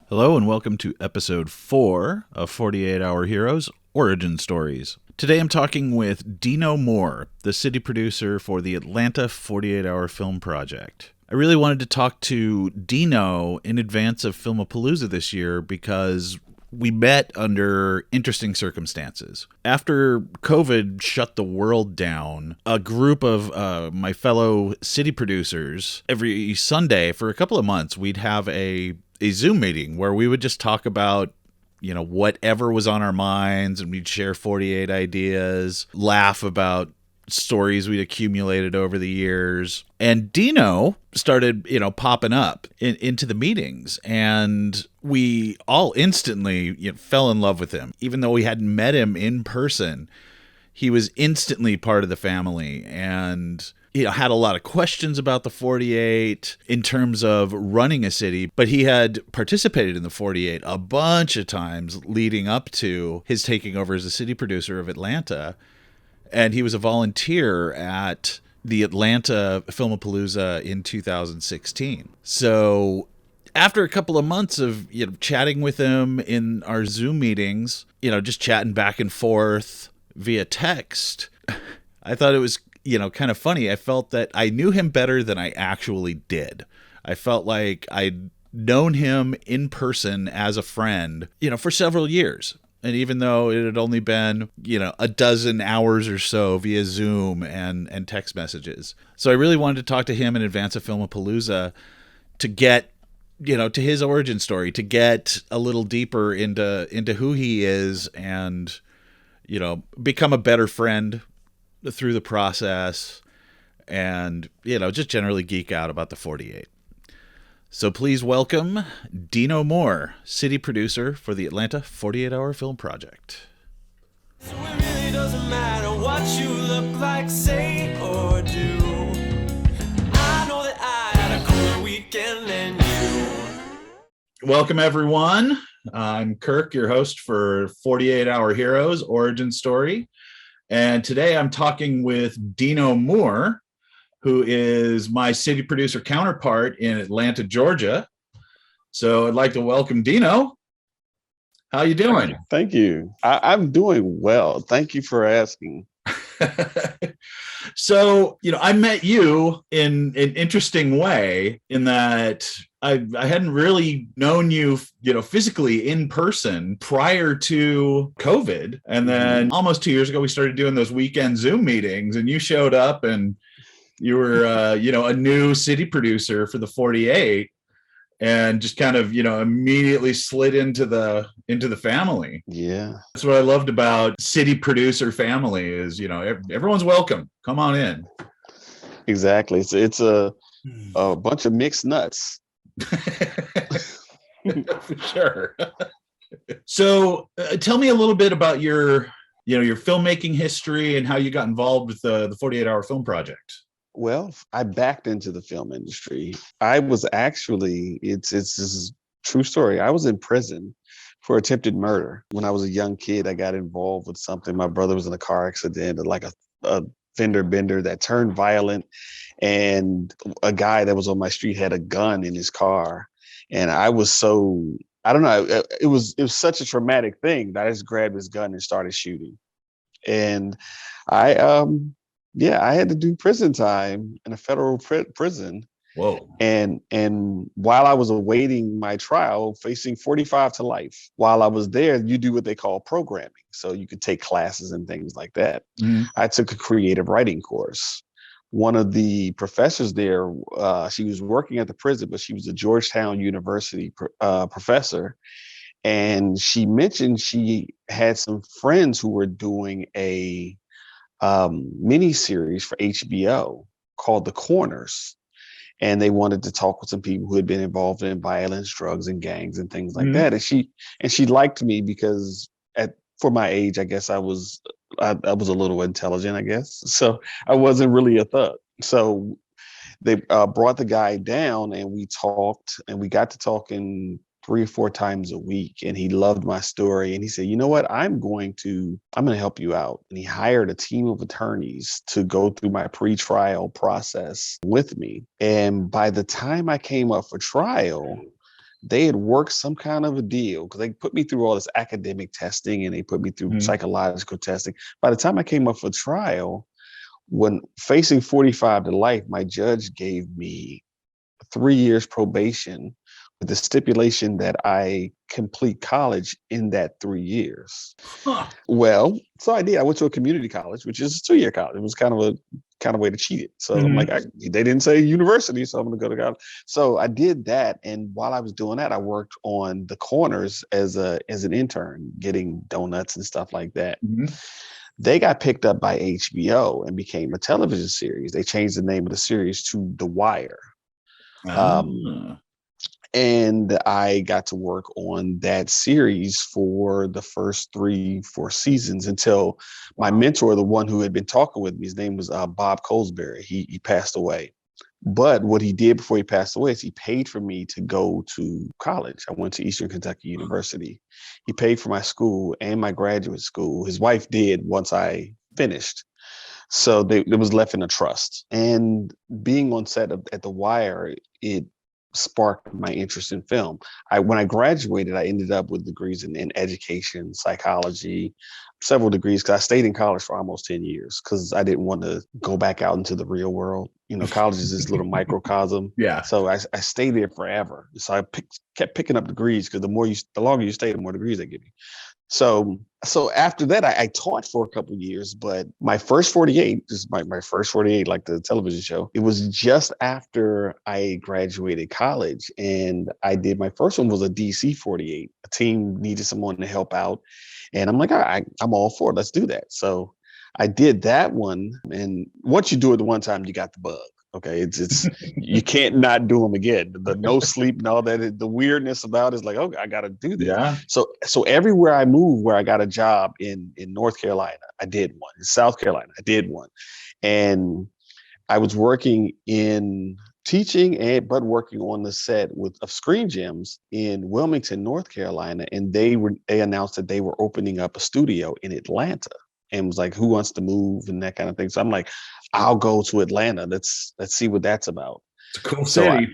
Hello and welcome to episode 4 of 48 Hour Heroes Origin Stories. Today I'm talking with Dino Moore, the city producer for the Atlanta 48 Hour Film Project. I really wanted to talk to Dino in advance of Filmapalooza this year because we met under interesting circumstances. After COVID shut the world down, a group of my fellow city producers, every Sunday for a couple of months, we'd have a Zoom meeting where we would just talk about, whatever was on our minds, and we'd share 48 ideas, laugh about stories we'd accumulated over the years. And Dino started, popping up into the meetings, and we all instantly fell in love with him. Even though we hadn't met him in person, he was instantly part of the family, and had a lot of questions about the 48 in terms of running a city, but he had participated in the 48 a bunch of times leading up to his taking over as the city producer of Atlanta. And he was a volunteer at the Atlanta Filmapalooza in 2016. So after a couple of months of chatting with him in our Zoom meetings, just chatting back and forth via text, I thought it was kind of funny. I felt that I knew him better than I actually did. I felt like I'd known him in person as a friend, for several years. And even though it had only been, a dozen hours or so via Zoom and text messages. So I really wanted to talk to him in advance of Filmapalooza to get, to his origin story, to get a little deeper into who he is and, become a better friend through the process and, just generally geek out about the 48. So please welcome Dino Moore, city producer for the Atlanta 48 Hour Film Project. So it really doesn't matter what you look like, say or do. I know that I had a cooler weekend than you. Welcome, everyone. I'm Kirk, your host for 48 Hour Heroes Origin Story. And today I'm talking with Dino Moore, who is my city producer counterpart in Atlanta, Georgia. So I'd like to welcome Dino. How you doing? Thank you. I'm doing well. Thank you for asking. So, I met you in an interesting way in that I hadn't really known you, physically in person prior to COVID. And then almost 2 years ago, we started doing those weekend Zoom meetings, and you showed up and you were, a new city producer for the 48 and just kind of, immediately slid into the family. Yeah. That's what I loved about city producer family is, everyone's welcome. Come on in. Exactly. It's a bunch of mixed nuts. For sure. So tell me a little bit about your filmmaking history and how you got involved with the 48 Hour Film Project. Well, I backed into the film industry. I was actually, this is a true story. I was in prison for attempted murder. When I was a young kid, I got involved with something. My brother was in a car accident, like a fender bender that turned violent. And a guy that was on my street had a gun in his car. And I was so, I don't know, it was such a traumatic thing that I just grabbed his gun and started shooting. And I had to do prison time in a federal prison. Whoa. And while I was awaiting my trial, facing 45 to life, while I was there, you do what they call programming. So you could take classes and things like that. Mm-hmm. I took a creative writing course. One of the professors there, she was working at the prison, but she was a Georgetown University professor. And she mentioned she had some friends who were doing a mini series for HBO called The Corners. And they wanted to talk with some people who had been involved in violence, drugs, and gangs and things like that. And she liked me because for my age, I guess I was a little intelligent, I guess. So I wasn't really a thug. So they brought the guy down and we talked, and we got to talking 3 or 4 times a week, and he loved my story. And he said, you know what, I'm going to help you out. And he hired a team of attorneys to go through my pre-trial process with me. And by the time I came up for trial, they had worked some kind of a deal because they put me through all this academic testing and they put me through psychological testing. By the time I came up for trial, when facing 45 to life, my judge gave me 3 years probation with the stipulation that I complete college in that 3 years. Huh. Well, so I did. I went to a community college, which is a 2-year college. It was kind of way to cheat it. So I'm like, they didn't say university, so I'm going to go to college. So I did that, and while I was doing that, I worked on the corners as an intern, getting donuts and stuff like that. They got picked up by HBO and became a television series. They changed the name of the series to The Wire. And I got to work on that series for the first 3-4 seasons until my mentor, the one who had been talking with me, his name was Bob Colesbury. He passed away. But what he did before he passed away is he paid for me to go to college. I went to Eastern Kentucky University. He paid for my school and my graduate school. His wife did once I finished. So it was left in a trust. And being on set at The Wire, it sparked my interest in film. When I graduated, I ended up with degrees in education, psychology, several degrees, because I stayed in college for almost 10 years because I didn't want to go back out into the real world. College is this little microcosm. Yeah. So I stayed there forever. So I kept picking up degrees because the longer you stay, the more degrees they give you. So after that, I taught for a couple of years, but my first 48, this is my first 48, like the television show, it was just after I graduated college, and I did my first one was a DC 48. A team needed someone to help out, and I'm like, all right, I'm all for it. Let's do that. So I did that one, and once you do it the one time, you got the bug. Okay, it's you can't not do them again. The no sleep and all that. The weirdness about it is like, oh, I got to do this. Yeah. So everywhere I moved, where I got a job in North Carolina, I did one. In South Carolina, I did one, and I was working in teaching but working on the set of Screen Gems in Wilmington, North Carolina, and they announced that they were opening up a studio in Atlanta. And was like, who wants to move and that kind of thing. So I'm like, I'll go to Atlanta. Let's see what that's about. It's a cool city.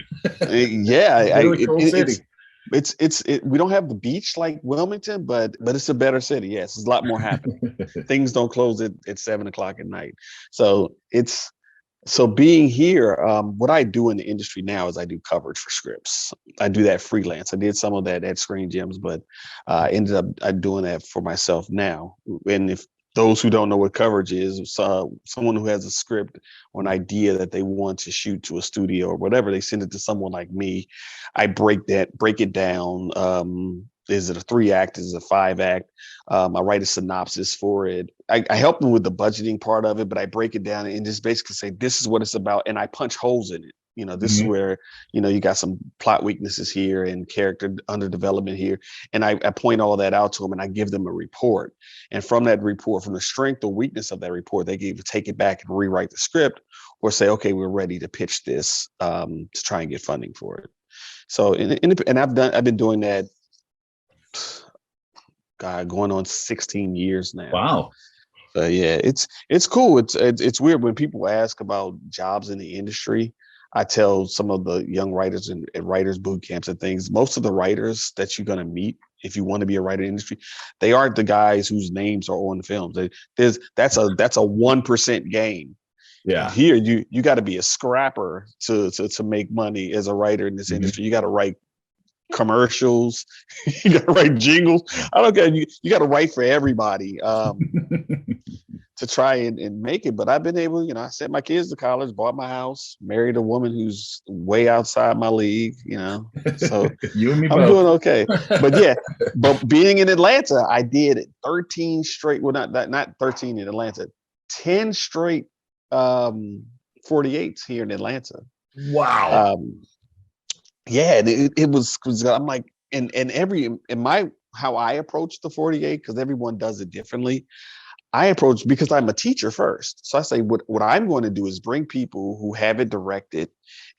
We don't have the beach like Wilmington, but it's a better city. Yes, it's a lot more happening. Things don't close at 7:00 at night. So being here, what I do in the industry now is I do coverage for scripts. I do that freelance. I did some of that at Screen Gems, but ended up doing that for myself now. And if those who don't know what coverage is, someone who has a script or an idea that they want to shoot to a studio or whatever, they send it to someone like me. I break it down. Is it a 3-act? Is it a 5-act? I write a synopsis for it. I help them with the budgeting part of it, but I break it down and just basically say, this is what it's about. And I punch holes in it. This is where, you got some plot weaknesses here and character underdevelopment here. And I point all that out to them and I give them a report. And from that report, from the strength or weakness of that report, they can either take it back and rewrite the script or say, okay, we're ready to pitch this to try and get funding for it. So, and I've been doing that, God, going on 16 years now. Wow. Yeah, it's cool. It's weird when people ask about jobs in the industry. I tell some of the young writers and writers boot camps and things, most of the writers that you're going to meet, if you want to be a writer in the industry, they aren't the guys whose names are on the films. That's a 1% game. Yeah. Here, you got to be a scrapper to make money as a writer in this industry. You got to write commercials, you got to write jingles. I don't care. You got to write for everybody. To try and make it. But I've been able, I sent my kids to college, bought my house, married a woman who's way outside my league, so you and me I'm both. doing okay. But being in Atlanta, I did 13 straight, well, not 13 in Atlanta, 10 straight 48s here in Atlanta. Wow. It was, I'm like, how I approach the 48, because everyone does it differently. I approach because I'm a teacher first. So I say, what I'm going to do is bring people who haven't directed,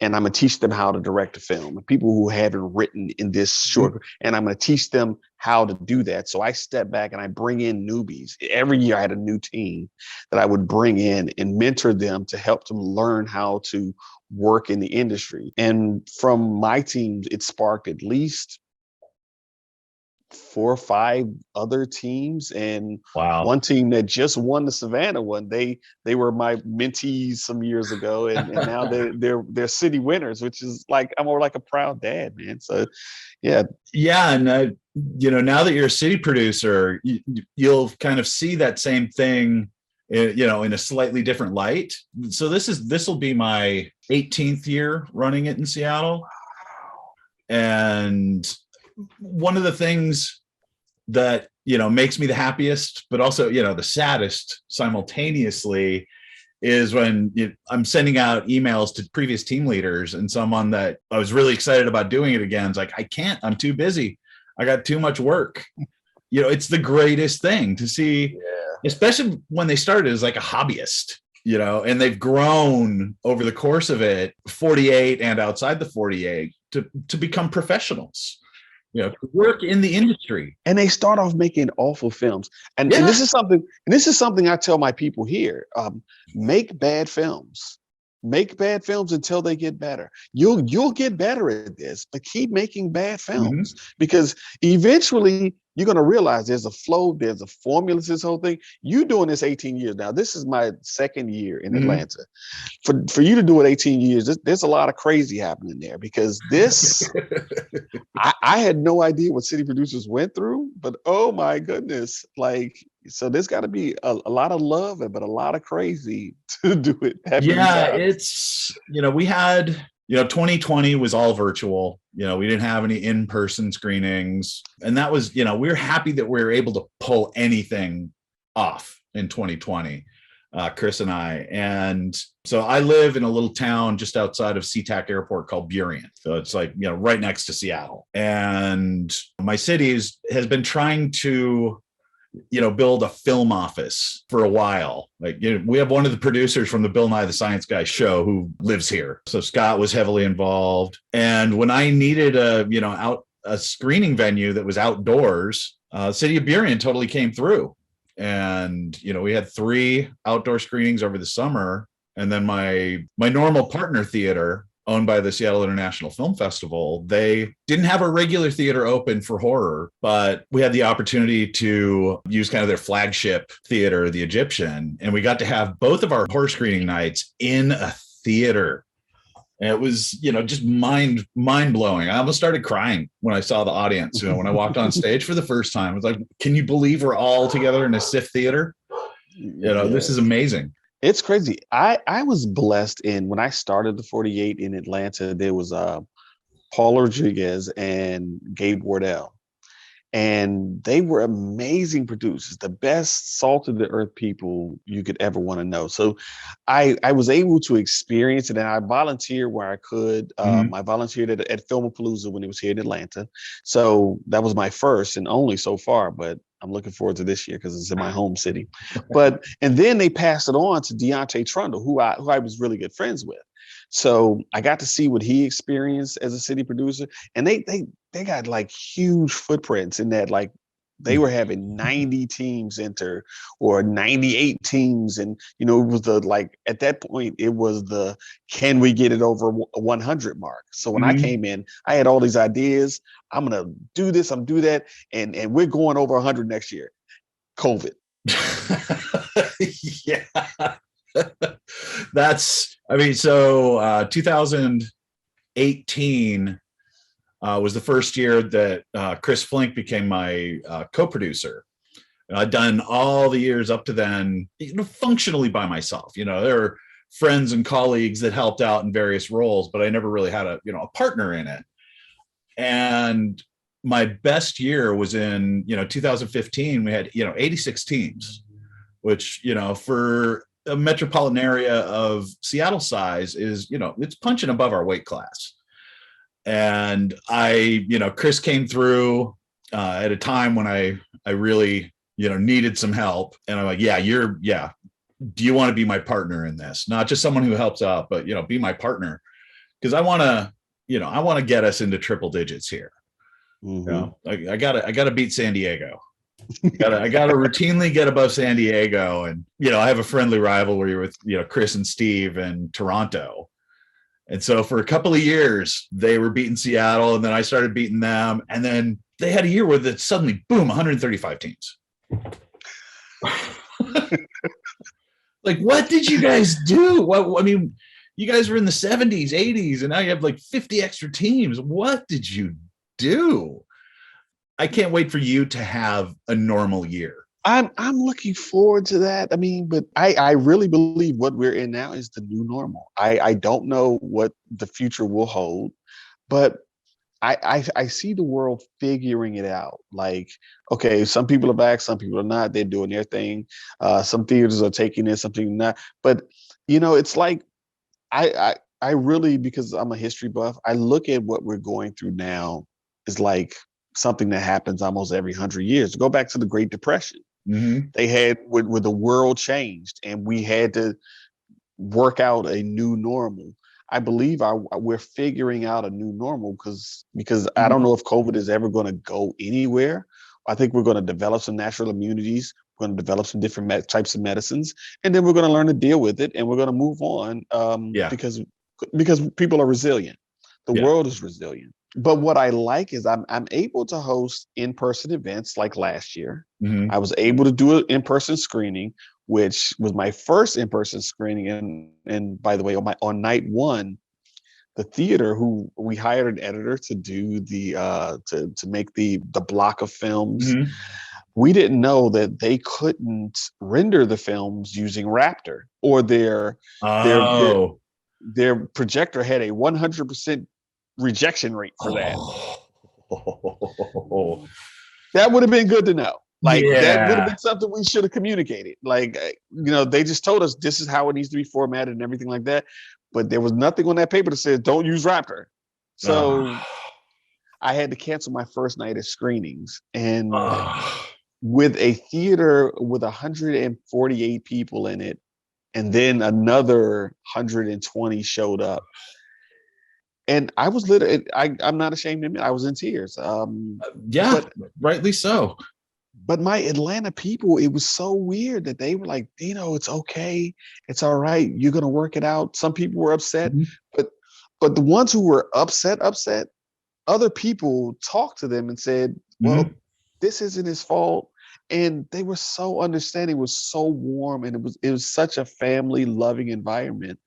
and I'm going to teach them how to direct a film. People who haven't written in this short, and I'm going to teach them how to do that. So I step back and I bring in newbies. Every year I had a new team that I would bring in and mentor them to help them learn how to work in the industry. And from my team, it sparked at least 4 or 5 other teams, and one team that just won the Savannah one. They were my mentees some years ago, and now they're city winners, which is like, I'm more like a proud dad, man. So yeah. And now that you're a city producer, you'll kind of see that same thing, in a slightly different light. So this will be my 18th year running it in Seattle, and one of the things that makes me the happiest, but also the saddest simultaneously, is when I'm sending out emails to previous team leaders, and someone that I was really excited about doing it again is like, I can't, I'm too busy, I got too much work. It's the greatest thing to see, especially when they started as like a hobbyist, and they've grown over the course of it, 48 and outside the 48, to become professionals, to work in the industry. And they start off making awful films. And this is something I tell my people here. Make bad films. Make bad films until they get better. You'll get better at this, but keep making bad films, because eventually you're going to realize there's a flow, there's a formula to this whole thing. You're doing this 18 years now. This is my second year in Atlanta. For you to do it 18 years, there's a lot of crazy happening there, because this, I had no idea what city producers went through, but oh my goodness, so there's got to be a lot of love, but a lot of crazy to do it. It's, we had, 2020 was all virtual. We didn't have any in-person screenings. And that was, we're happy that we were able to pull anything off in 2020, Chris and I. And so I live in a little town just outside of SeaTac Airport called Burien. So it's like, right next to Seattle. And my city has been trying to build a film office for a while. Like, we have one of the producers from the Bill Nye the Science Guy show who lives here. So Scott was heavily involved. And when I needed a screening venue that was outdoors, City of Burien totally came through. And, we had 3 outdoor screenings over the summer. And then my normal partner theater, owned by the Seattle International Film Festival, they didn't have a regular theater open for horror, but we had the opportunity to use kind of their flagship theater, the Egyptian, and we got to have both of our horror screening nights in a theater. And it was, just mind blowing. I almost started crying when I saw the audience. When I walked on stage for the first time, I was like, can you believe we're all together in a SIFF theater? This is amazing. It's crazy. I was blessed when I started the 48 in Atlanta, there was Paul Rodriguez and Gabe Wardell. And they were amazing producers, the best salt of the earth people you could ever want to know. So I was able to experience it, and I volunteered where I could. I volunteered at Filmapalooza when it was here in Atlanta. So that was my first and only so far, but I'm looking forward to this year because it's in my home city. And then they passed it on to Deontay Trundle, who I was really good friends with. So I got to see what he experienced as a city producer, and they got like huge footprints in that, like they were having 90 teams enter or 98 teams. And, it was at that point, it was the, can we get it over 100 mark? So when I came in, I had all these ideas. I'm going to do this, I'm do that. And we're going over 100 next year. COVID. Yeah. So 2018 was the first year that Chris Flink became my co-producer. I'd done all the years up to then, functionally by myself. There are friends and colleagues that helped out in various roles, but I never really had a partner in it. And my best year was in 2015. We had 86 teams, which for a metropolitan area of Seattle size is it's punching above our weight class. And Chris came through at a time when I really needed some help, and I'm like, do you want to be my partner in this? Not just someone who helps out, but be my partner, because I want to get us into triple digits here. I gotta beat San Diego. I gotta routinely get above San Diego, and I have a friendly rivalry with Chris and Steve in Toronto, and so for a couple of years they were beating Seattle, and then I started beating them, and then they had a year where it suddenly boom 135 teams. Like, what did you guys do? What, I mean, you guys were in the 70s, 80s, and now you have like 50 extra teams. What did you do? I can't wait for you to have a normal year. I'm looking forward to that. I mean, but I really believe what we're in now is the new normal. I don't know what the future will hold, but I see the world figuring it out. Like, okay, some people are back, some people are not. They're doing their thing. Some theaters are taking it, something not. But it's like I really, because I'm a history buff, I look at what we're going through now is like something that happens almost every 100 years. Go back to the Great Depression. Mm-hmm. They had where the world changed, and we had to work out a new normal. I believe we're figuring out a new normal because I don't know if COVID is ever going to go anywhere. I think we're going to develop some natural immunities. We're going to develop some different types of medicines, and then we're going to learn to deal with it, and we're going to move on because people are resilient. The world is resilient. But what I like is I'm able to host in-person events like last year. Mm-hmm. I was able to do an in-person screening, which was my first in-person screening. And by the way, on night one, the theater, who we hired an editor to do the to make the block of films. Mm-hmm. We didn't know that they couldn't render the films using Raptor, or their projector had a 100% rejection rate for that. That would have been good to know. Like, that would have been something we should have communicated. Like, they just told us this is how it needs to be formatted and everything like that. But there was nothing on that paper that said don't use Raptor. So I had to cancel my first night of screenings. And with a theater with 148 people in it, and then another 120 showed up. And I was literally, I'm not ashamed to admit, I was in tears. But rightly so. But my Atlanta people, it was so weird that they were like, Dino, it's okay. It's all right. You're going to work it out. Some people were upset, but the ones who were upset, other people talked to them and said, well, this isn't his fault. And they were so understanding, it was so warm, and it was such a family loving environment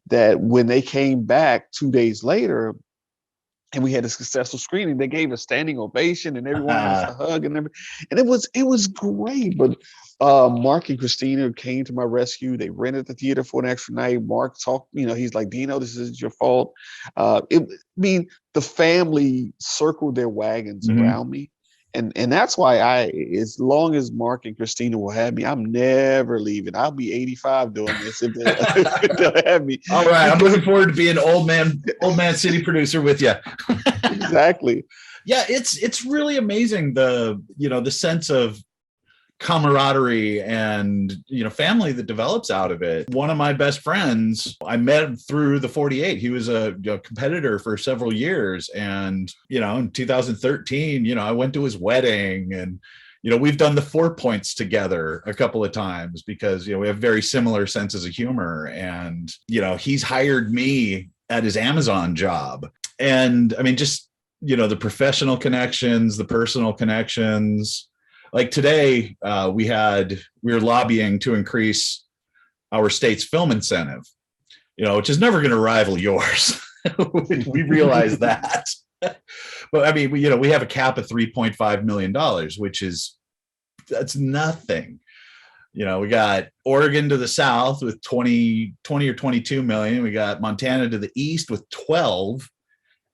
that when they came back 2 days later and we had a successful screening, they gave a standing ovation and everyone gave us a hug and everything. And it was great. But Mark and Christina came to my rescue. They rented the theater for an extra night. Mark talked, he's like, Dino, this isn't your fault. The family circled their wagons around me. And that's why as long as Mark and Christina will have me, I'm never leaving. I'll be 85 doing this if they'll have me. All right, I'm looking forward to being old man city producer with you. Exactly. Yeah, it's really amazing the sense of camaraderie and family that develops out of it. One of my best friends, I met through the 48. He was a competitor for several years, and in 2013 I went to his wedding, and we've done the 4 Points together a couple of times because we have very similar senses of humor, and he's hired me at his Amazon job. And I mean, just the professional connections, the personal connections. Like today, we were lobbying to increase our state's film incentive, which is never going to rival yours. We realize that. But I mean, we have a cap of $3.5 million, that's nothing. We got Oregon to the south with 20 or 22 million. We got Montana to the east with 12,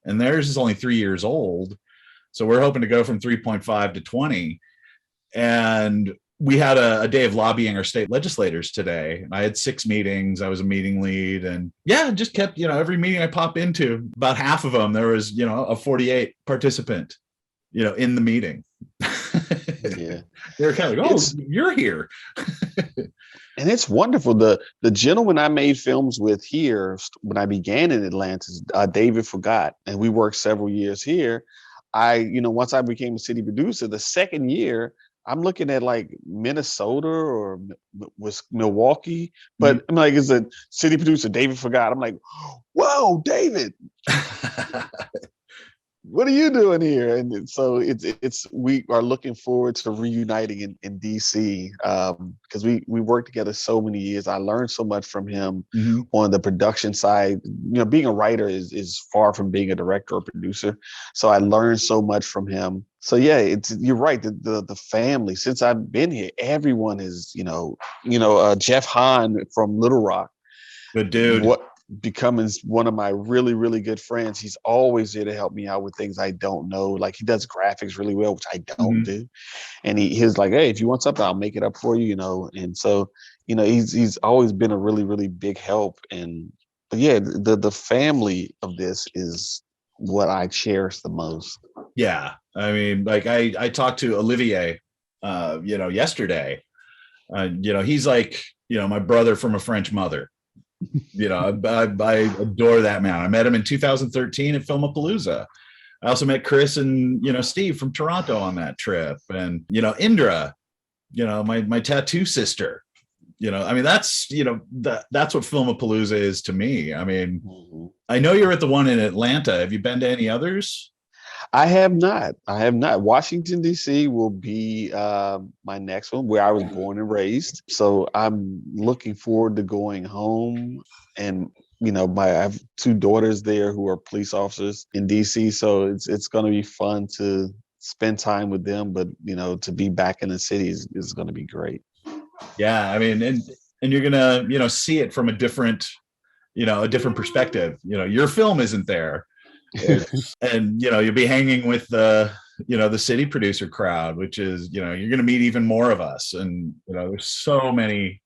and theirs is only 3 years old. So we're hoping to go from 3.5 to 20. And we had a day of lobbying our state legislators today. I had 6 meetings. I was a meeting lead, and just kept, every meeting I pop into, about half of them, there was, a 48 participant, in the meeting. Yeah. They were kind of like, you're here. And it's wonderful. The gentleman I made films with here when I began in Atlanta, David Forgot, and we worked several years here. once I became a city producer, the second year, I'm looking at like Minnesota or Milwaukee, but I'm like, is a city producer, David Forgot. I'm like, whoa, David, what are you doing here? And so we are looking forward to reuniting in DC, because we worked together so many years. I learned so much from him on the production side. Being a writer is far from being a director or producer. So I learned so much from him. So yeah, you're right. The family, since I've been here, everyone is, Jeff Hahn from Little Rock. Good dude. Becoming one of my really, really good friends. He's always there to help me out with things I don't know. Like, he does graphics really well, which I don't do. And he's like, hey, if you want something, I'll make it up for you, And so, he's always been a really, really big help. But yeah, the family of this is what I cherish the most. Yeah. I mean, like I talked to Olivier, yesterday. He's like, my brother from a French mother. I adore that man. I met him in 2013 at Filmapalooza. I also met Chris and Steve from Toronto on that trip, and Indra, my tattoo sister. That's that's what Filmapalooza is to me. I mean, I know you're at the one in Atlanta. Have you been to any others? I have not. Washington, D.C. will be my next one, where I was born and raised. So I'm looking forward to going home. And, I have 2 daughters there who are police officers in D.C. So it's going to be fun to spend time with them. But, to be back in the city is going to be great. Yeah. I mean, and you're going to, see it from a different perspective. Your film isn't there. And you'll be hanging with the city producer crowd, which is you're going to meet even more of us, and there's so many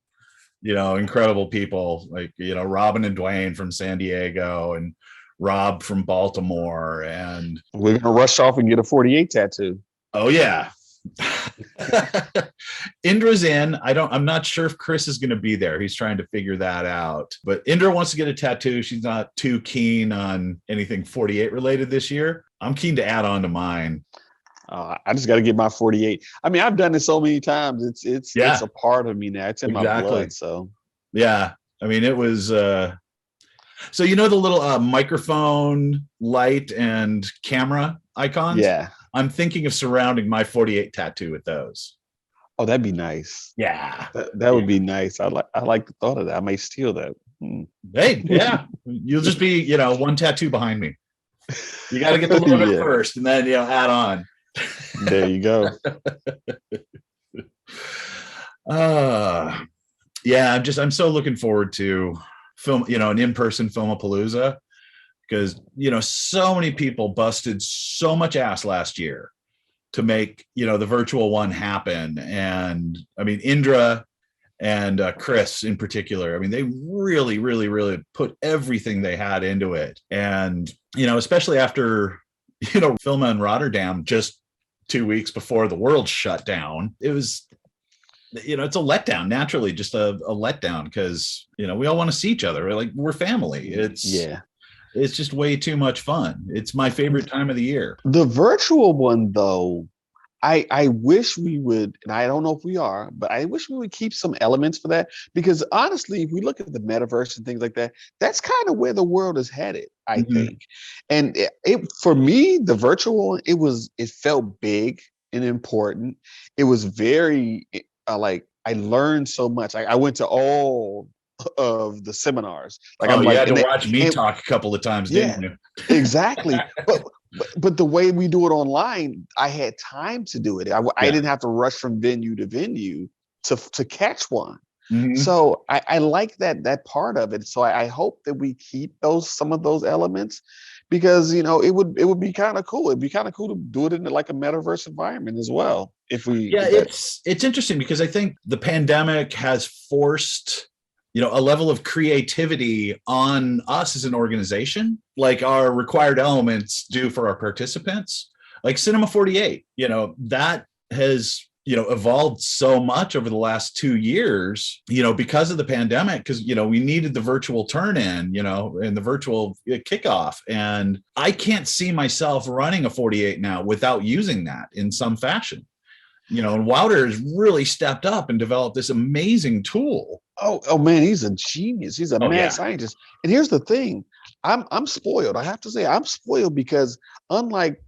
incredible people, like Robin and Dwayne from San Diego and Rob from Baltimore, and we're gonna rush off and get a 48 tattoo. Oh yeah. Indra's in. I'm not sure if Chris is going to be there. He's trying to figure that out. But Indra wants to get a tattoo. She's not too keen on anything 48 related this year. I'm keen to add on to mine. I just got to get my 48. I mean, I've done it so many times. It's a part of me now. It's in my blood. So yeah, I mean, it was. So the little microphone, light, and camera icons. Yeah. I'm thinking of surrounding my 48 tattoo with those. Oh, that'd be nice. Yeah. That would be nice. I like the thought of that. I may steal that. Hey, yeah. You'll just be, one tattoo behind me. You got to get the logo first and then, add on. There you go. Yeah, I'm so looking forward to film, an in-person Filmapalooza. Because, so many people busted so much ass last year to make, the virtual one happen. And I mean, Indra and Chris in particular, I mean, they really, really, really put everything they had into it. And, especially after, Filma in Rotterdam just 2 weeks before the world shut down, it was, it's a letdown, naturally, just a letdown, because, we all want to see each other. We're family. It's just way too much fun. It's my favorite time of the year. The virtual one, though, I wish we would, and I don't know if we are, but I wish we would keep some elements for that. Because honestly, if we look at the metaverse and things like that, that's kind of where the world is headed, I think. And for me, the virtual, it felt big and important. It was very, I learned so much. I went to all of the seminars. You had to watch me talk a couple of times, didn't you? Exactly. But the way we do it online, I had time to do it. I didn't have to rush from venue to venue to catch one. So I like that part of it. So I hope that we keep some of those elements, because it would be kind of cool. It'd be kind of cool to do it in like a metaverse environment as well. It's interesting, because I think the pandemic has forced a level of creativity on us as an organization, like our required elements do for our participants, like Cinema 48, that has evolved so much over the last 2 years, because of the pandemic, because, we needed the virtual turn in, and the virtual kickoff. And I can't see myself running a 48 now without using that in some fashion. And Wouter has really stepped up and developed this amazing tool. Oh man, he's a genius. He's a mad scientist. And here's the thing, I'm spoiled. I have to say, I'm spoiled because unlike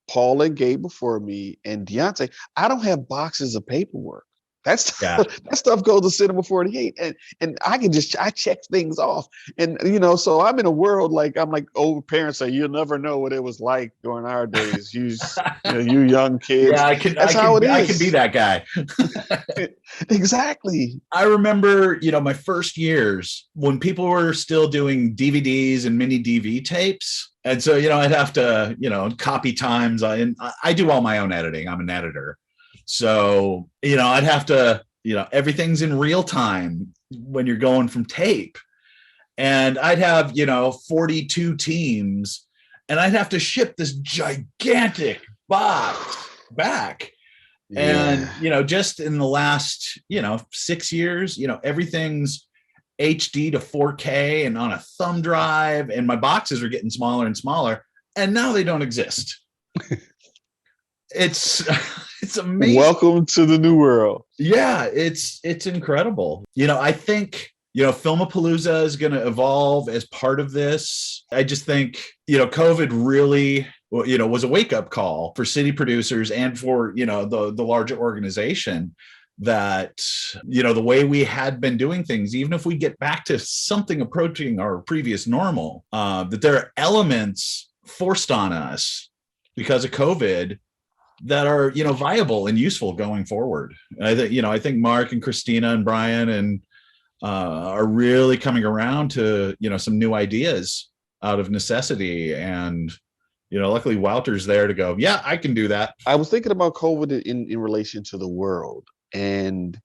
Paul and Gabe before me and Deontay, I don't have boxes of paperwork. That stuff goes to Cinema 48, and I check things off, and so I'm in a world I'm like old parents say, you'll never know what it was like during our days. You young kids. Yeah, I can be that guy. Exactly. I remember, my first years when people were still doing DVDs and mini DV tapes. And so, I'd have to, copy times. I do all my own editing. I'm an editor. So, I'd have to, everything's in real time when you're going from tape. And I'd have, 42 teams, and I'd have to ship this gigantic box back. Yeah. And, just in the last, 6 years, everything's HD to 4K and on a thumb drive, and my boxes are getting smaller and smaller, and now they don't exist. It's amazing. Welcome to the new world. Yeah, it's incredible. I think Filmapalooza is going to evolve as part of this. I just think COVID really was a wake-up call for city producers and for the larger organization, that the way we had been doing things, even if we get back to something approaching our previous normal, that there are elements forced on us because of COVID that are viable and useful going forward. And I think Mark and Christina and Brian and are really coming around to some new ideas out of necessity. And luckily Wouter's there to go, yeah, I can do that. I was thinking about COVID in relation to the world, and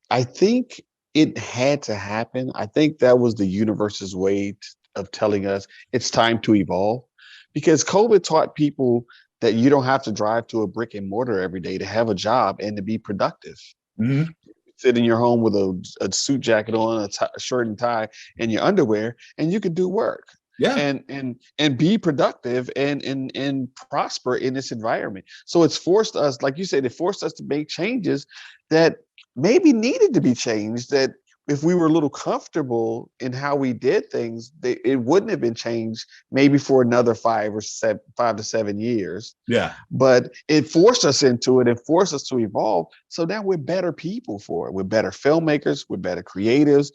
I think it had to happen. I think that was the universe's way of telling us it's time to evolve, because COVID taught people that you don't have to drive to a brick and mortar every day to have a job and to be productive. Mm-hmm. Sit in your home with a suit jacket on, a shirt and tie, and your underwear, and you can do work. Yeah, and be productive and prosper in this environment. So it's forced us, like you said, it forced us to make changes that maybe needed to be changed. That if we were a little comfortable in how we did things, it wouldn't have been changed maybe for another 5 to 7 years. Yeah. But it forced us into it and forced us to evolve. So now we're better people for it. We're better filmmakers. We're better creatives.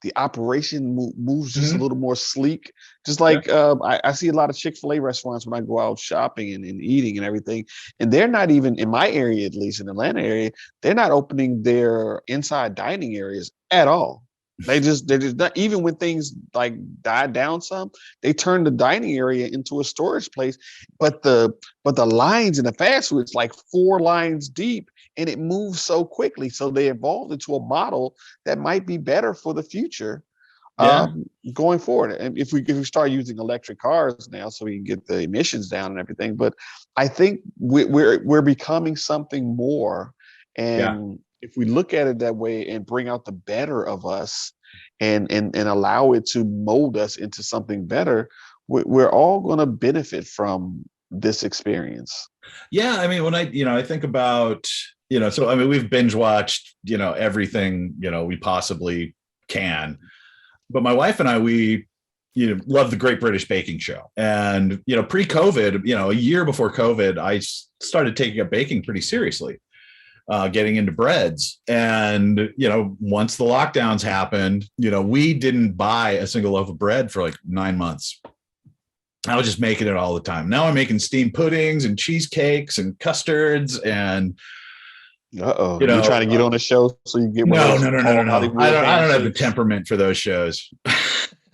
The operation moves just a little more sleek. Just like I see a lot of Chick-fil-A restaurants when I go out shopping and eating and everything. And they're not even, in my area, at least in the Atlanta area, they're not opening their inside dining areas at all. They're just not, even when things like died down some, they turned the dining area into a storage place. But the lines in the fast food, it's like 4 lines deep. And it moves so quickly. So they evolved into a model that might be better for the future going forward. And if we start using electric cars now, so we can get the emissions down and everything. But I think we're becoming something more. And if we look at it that way and bring out the better of us and allow it to mold us into something better, we're all going to benefit from this experience. Yeah, I mean, when I think about, so I mean, we've binge watched, everything, we possibly can. But my wife and I, we love the Great British Baking Show. And, pre-COVID, a year before COVID, I started taking up baking pretty seriously, getting into breads. And, once the lockdowns happened, we didn't buy a single loaf of bread for like 9 months. I was just making it all the time. Now I'm making steamed puddings and cheesecakes and custards and. You're trying to get on the show so you get no. I don't have the temperament for those shows.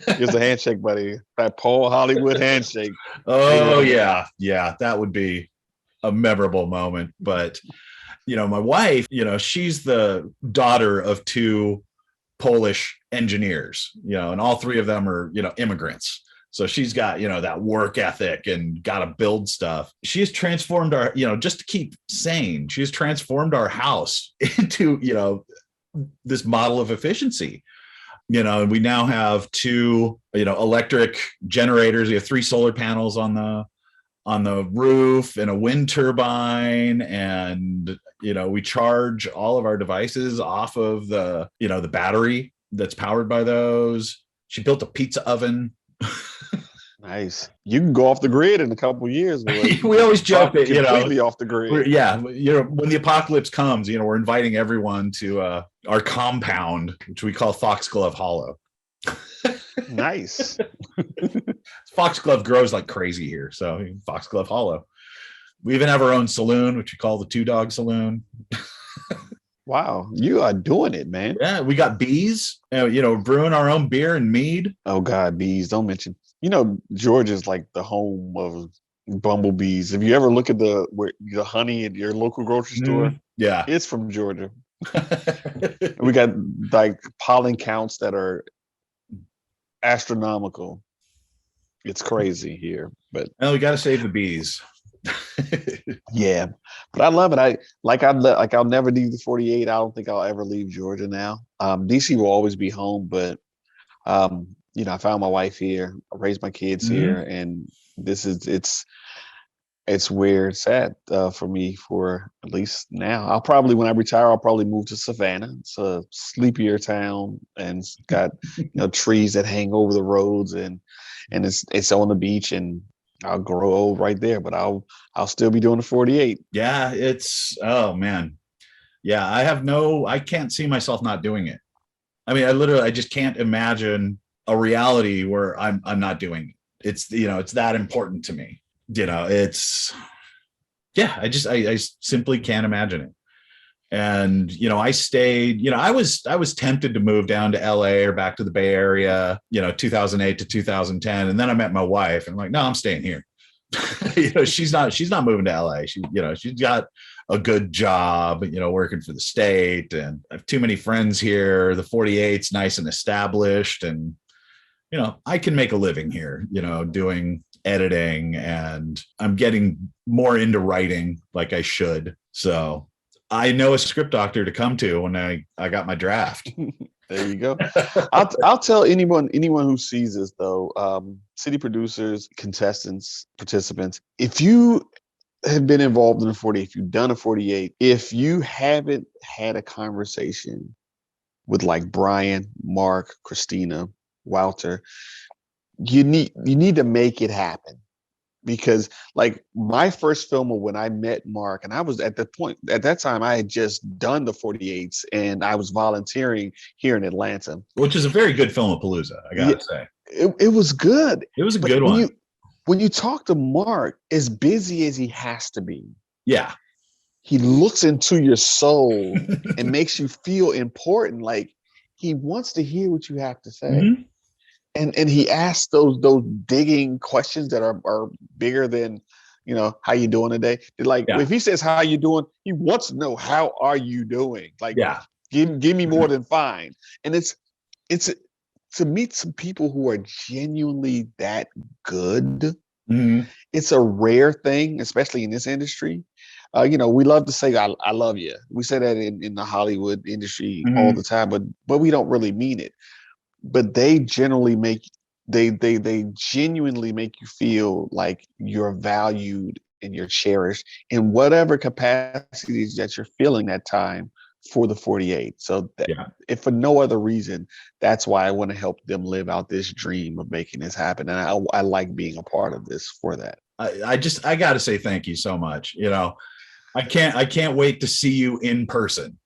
Here's a handshake, buddy. That Paul Hollywood handshake. Oh yeah, that would be a memorable moment. But my wife, she's the daughter of 2 Polish engineers, and all 3 of them are immigrants. So she's got, that work ethic and got to build stuff. She has transformed our, just to keep sane, she has transformed our house into, this model of efficiency. We now have 2, electric generators. We have 3 solar panels on the roof and a wind turbine. And, we charge all of our devices off of the battery that's powered by those. She built a pizza oven. Nice. You can go off the grid in a couple of years. We always joke that, completely off the grid. Yeah. When the apocalypse comes, we're inviting everyone to our compound, which we call Foxglove Hollow. Nice. Foxglove grows like crazy here. So Foxglove Hollow. We even have our own saloon, which we call the 2-Dog Saloon. Wow, you are doing it, man. Yeah, we got bees, brewing our own beer and mead. Oh God, bees, don't mention. Georgia's like the home of bumblebees. If you ever look at the honey at your local grocery store, yeah, it's from Georgia. We got like pollen counts that are astronomical. It's crazy here, but we got to save the bees. Yeah, but I love it. I'll never leave the 48. I don't think I'll ever leave Georgia now. DC will always be home, but I found my wife here. I raised my kids here, and it's where it's at for me for at least now. When I retire, I'll probably move to Savannah. It's a sleepier town, and it's got trees that hang over the roads, and it's on the beach, and I'll grow old right there, but I'll still be doing the 48. Yeah, oh man. Yeah, I can't see myself not doing it. I mean, I just can't imagine a reality where I'm not doing it. It's that important to me. I simply can't imagine it. And, I stayed, I was tempted to move down to LA or back to the Bay Area, 2008 to 2010. And then I met my wife and I'm like, no, I'm staying here. She's not moving to LA. She's got a good job, working for the state, and I have too many friends here. The 48's nice and established, and, I can make a living here, doing editing, and I'm getting more into writing like I should. So I know a script doctor to come to when I got my draft. There you go. I'll tell anyone who sees this though, city producers, contestants, participants, if you have been involved in a 48, if you've done a 48, if you haven't had a conversation with like Brian, Mark, Christina, Walter, you need to make it happen. Because like my first film when I met Mark, and I was at that time I had just done the 48s and I was volunteering here in Atlanta. Which is a very good Filmapalooza, I gotta say. It was good. It was a good one. When you talk to Mark, as busy as he has to be, yeah, he looks into your soul and makes you feel important. Like he wants to hear what you have to say. Mm-hmm. And he asks those digging questions that are bigger than, how you doing today? Like, if he says, how you doing? He wants to know, how are you doing? Like, give me more than fine. And it's to meet some people who are genuinely that good. Mm-hmm. It's a rare thing, especially in this industry. We love to say, I love you. We say that in the Hollywood industry all the time, but we don't really mean it. But they generally they genuinely make you feel like you're valued and you're cherished in whatever capacities that you're feeling that time for the 48. So if for no other reason, that's why I want to help them live out this dream of making this happen. And I like being a part of this for that. I got to say thank you so much. I can't wait to see you in person.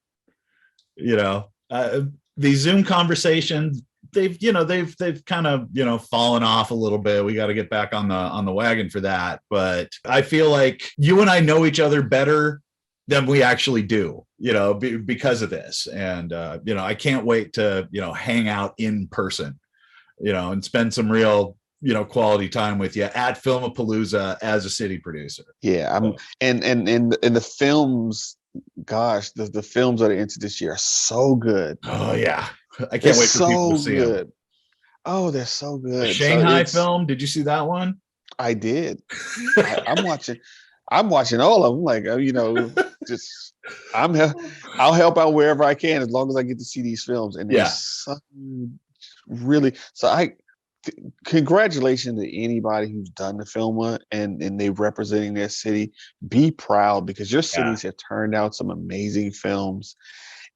These Zoom conversations, they've kind of fallen off a little bit. We got to get back on the wagon for that. But I feel like you and I know each other better than we actually do, because of this. And, I can't wait to, hang out in person, and spend some real, quality time with you at Filmapalooza as a city producer. Yeah. And the films, gosh, the films that are into this year are so good. Oh yeah. I can't wait for people to see them. Oh, they're so A good. So Shanghai film. Did you see that one? I did. I'm watching. I'm watching all of them. Like just I'll help out wherever I can as long as I get to see these films. And Yeah. there's some really. So congratulations to anybody who's done the film and they representing their city. Be proud because your cities have turned out some amazing films.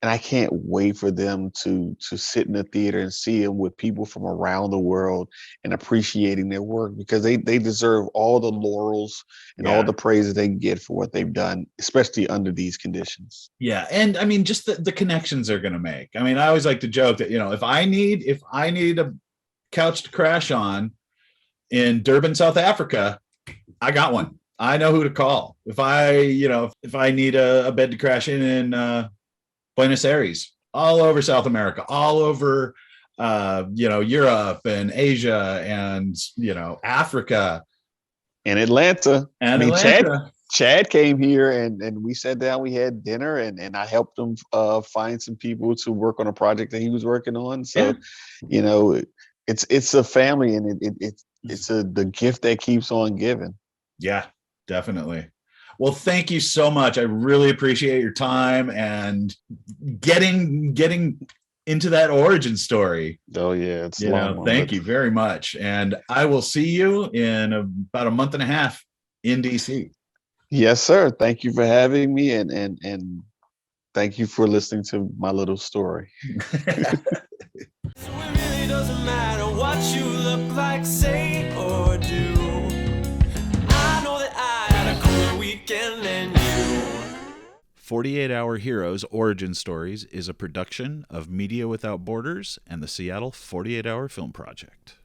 And I can't wait for them to sit in the theater and see them with people from around the world and appreciating their work because they deserve all the laurels and all the praise they can get for what they've done, especially under these conditions. Yeah, and I mean, just the connections they're going to make. I mean, I always like to joke that if I need a couch to crash on in Durban, South Africa, I got one. I know who to call. If I need a bed to crash in Buenos Aires, all over South America, all over, Europe and Asia and, Africa. And Atlanta. Atlanta. Chad came here and we sat down, we had dinner and I helped him find some people to work on a project that he was working on. So, it's a family and it's the gift that keeps on giving. Yeah, definitely. Well, thank you so much. I really appreciate your time and getting into that origin story. Oh yeah, it's long. Thank you very much. And I will see you in about a month and a half in DC. Yes, sir. Thank you for having me and thank you for listening to my little story. So it really doesn't matter what you look like, say or do. I know that I had a cooler weekend than you. 48 Hour Heroes Origin Stories is a production of Media Without Borders and the Seattle 48 Hour Film Project.